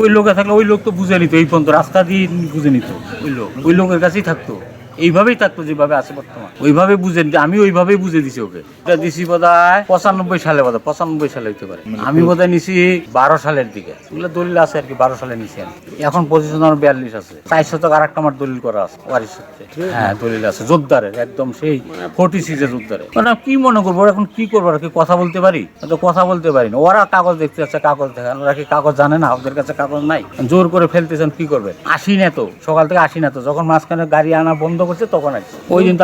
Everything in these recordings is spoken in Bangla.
ওই লোকে থাকলে ওই লোক তো বুঝে নিত, এই পর্যন্ত রাস্তা দিয়ে বুঝে নিত, ওই লোকের কাছেই থাকতো, এইভাবেই থাকতো যেভাবে আছে বর্তমান, ওইভাবে বুঝে, আমি ওইভাবেই বুঝে দিছি ওকে। এটা দিছি বোধহয় 95 সালে, বোধহয় 95 সালে হইতে পারে, আমি বোধহয় নিছি 12 সালের দিকে, এগুলো দলিল আছে আর কি, 12 সালে নিছি আমি। এখন পজিশন আমার 42 আছে, 4 শতক আর একটা আমার দলিল করা আছে ওয়ারিশ সূত্রে। হ্যাঁ দলিল আছে জোরদারের, একদম সেই 46 জোরদারের। মানে কি মনে করবো এখন, কি করবো, আর কি কথা বলতে পারি? তো কথা বলতে পারি না। ওরা কাগজ দেখতে যাচ্ছে, কাগজ দেখান, ওরা কি কাগজ জানে না? ওদের কাছে কাগজ নাই, জোর করে ফেলতেছেন, কি করবে? আসি না তো, সকাল থেকে আসি না তো, যখন মাঝখানে গাড়ি আনা বন্ধ করছে তখন আসছে। ওই দিন তো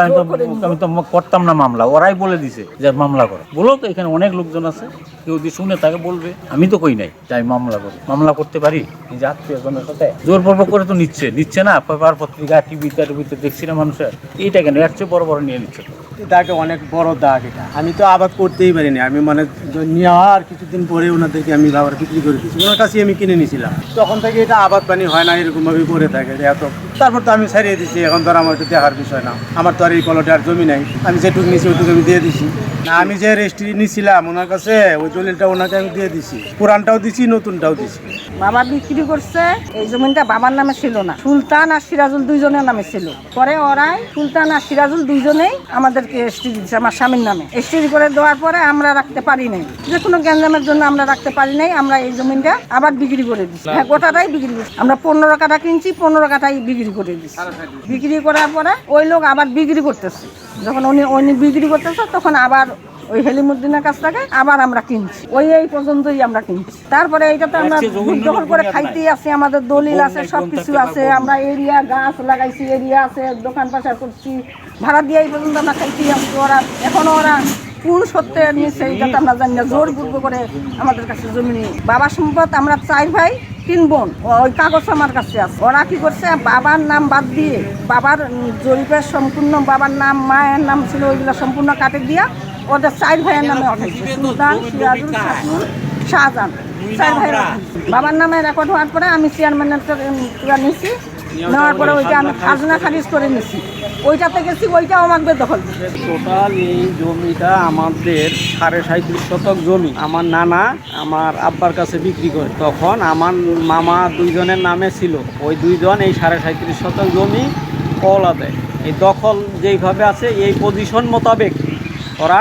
আমি তো করতাম না মামলা, ওরাই বলে দিছে যে মামলা করো। বলো তো, এখানে অনেক লোকজন আছে, কেউ যদি শুনে তাকে বলবে, আমি তো কই নাই যে আমি মামলা করি। মামলা করতে পারি নিজে আত্মীয়জনের সাথে, জোর পর্ব করে তো নিচ্ছে না, পেপার পত্রিকা টিভিতে দেখছি না মানুষের। এইটা কেন এর চেয়ে বড় বড় নিয়ে নিচ্ছে? দাগ অনেক বড় দাগ এটা। আমি তো আবাদ করতেই পারিনি, আমি মানে নেওয়ার কিছুদিন পরে ওনাদেরকে আমি আবার বিক্রি করে দিচ্ছি, ওনার কাছে আমি কিনে নিয়েছিলাম। তখন থেকে এটা আবাদ পানি হয় না, এরকমভাবে করে থাকে এত। তারপর তো আমি ছাড়িয়ে দিচ্ছি, এখন তো আর আমার একটু দেখার বিষয় না, আমার তো আর এই প্লটে আর জমি নাই, আমি যেটুকু নিয়েছি ওইটুকু আমি দিয়ে দিছি। না আমি যে রেজিস্ট্রি নিয়েছিলাম ওনার কাছে, ওই দলিলটা ওনাকে আমি দিয়ে দিছি, পুরানটাও দিছি নতুনটাও দিছি। বাবা বিক্রি করছে, এই জমিটা বাবার নামে ছিল না, সুলতান আর সিরাজুল দুইজনের নামে ছিল। পরে ওরাই সুলতান আর সিরাজুল দুইজনেই আমাদেরকে এসটি দিচ্ছে আমার স্বামীর নামে। এসটি করে দেওয়ার পরে আমরা রাখতে পারি নাই, যে কোনো গ্যাঞ্জামের জন্য আমরা রাখতে পারি নাই, আমরা এই জমিটা আবার বিক্রি করে দিচ্ছি। হ্যাঁ গোটাটাই বিক্রি করছি আমরা, 15 কাঠা কিনছি, 15 কাঠাই বিক্রি করে দিচ্ছি। বিক্রি করার পরে ওই লোক আবার বিক্রি করতেছে, যখন উনি বিক্রি করতেছে তখন আবার ওই হেলিমুদ্দিনের কাছ থেকে আবার আমরা কিনছি, এই পর্যন্তই আমরা কিনছি। তারপরে এইটা তো আমরা দখল করে খাইতেই আছি, আমাদের দলিল আছে, সবকিছু আছে, আমরা এরিয়া গাছ লাগাইছি, এরিয়া আছে, দোকান পাশার করছি, ভাড়া দিয়ে এই পর্যন্ত আমরা খাইতেই আসছি। এখনো ওরা কোন সত্যে নিচ্ছে এইটা তো আমরা জানি না, জোর পূর্ব করে আমাদের কাছে জমি নিয়ে। বাবার সম্পদ আমরা 4 ভাই 3 বোন, ওই কাগজ আমার কাছে আছে। ওরা কি করছে, বাবার নাম বাদ দিয়ে, বাবার জরিপের সম্পূর্ণ বাবার নাম, মায়ের নাম ছিল, ওইগুলো সম্পূর্ণ কাটে দিয়া ওদের 4 ভাইয়ের নামে উঠাইছে, সুলতান, সিরাজুল, শাসুল, শাহজাহান, 4 ভাইয়ের। বাবার নামে রেকর্ড হওয়ার পরে আমি চেয়ারম্যানের নিয়েছি, নেওয়ার পরে ওইটা আমি খাজনা খারিজ করে নিছি, ওইটাতে গেছি, ওইটাও আমাকে দখল। টোটাল এই জমিটা আমাদের 37.5 শতক জমি আমার নানা আমার আব্বার কাছে বিক্রি করে, তখন আমার মামা 2 জনের নামে ছিল, ওই 2 জন এই 37.5 শতক জমি কওলা দেয়। এই দখল যেইভাবে আছে এই পজিশন মোতাবেক ওরা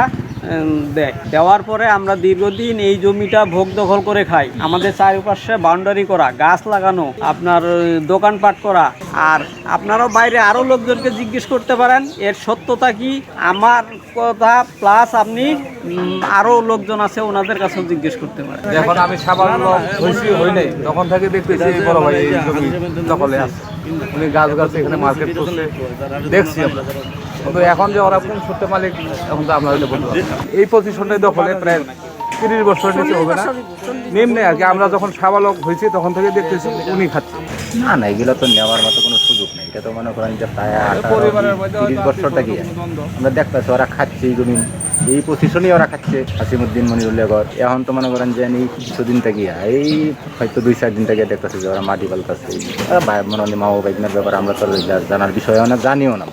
দেওয়ার পরে আমরা দীর্ঘদিন এই জমিটা ভোগ দখল করে খাই। আমাদের চারিপাশে বাউন্ডারি করা, গাছ লাগানো, আপনার দোকানপাট করা। আর আপনারাও বাইরে আরও লোকজনকে জিজ্ঞেস করতে পারেন এর সত্যতা কি, আমার কথা প্লাস আপনি আরও লোকজন আছে ওনাদের কাছেও জিজ্ঞেস করতে পারেন। যখন আমি সাবান হই নাই তখন থেকে দেখতেছি বড় ভাই এই জমি দখলে আছে, উনি গাছ এখানে মার্কেট করছে দেখছি আমরা। কিন্তু এখন যে ওরা কোন সত্য মালিক এখন তো আমরা বলতে পারি। এই পজিশনটাই দখলে প্রায় 30 বছরের নিচে হবে না, নিম্নে আর কি। আমরা যখন সাবালক হয়েছি তখন থেকে দেখতেছি উনি খাচ্ছে। না এগুলো তো নেওয়ার মতো কোনো সুযোগ নেই, এটা তো মনে করেন যে প্রায় 30 বছরটা কি আমরা দেখতেছি ওরা খাচ্ছে এই জমি, এই পজিশনেই ওরা খাচ্ছে। আসিমুদ্দিন মনিরুল্লাহর এখন তো মনে করেন যে এই কিছুদিন থেকে এই হয়তো 2-4 দিন থেকে দেখতেছি যে ওরা মাটি পাল্টাচ্ছে। মনে হয় মা ও বাইকনের ব্যাপারে আমরা তো জানার বিষয়ে অনেক জানিও না।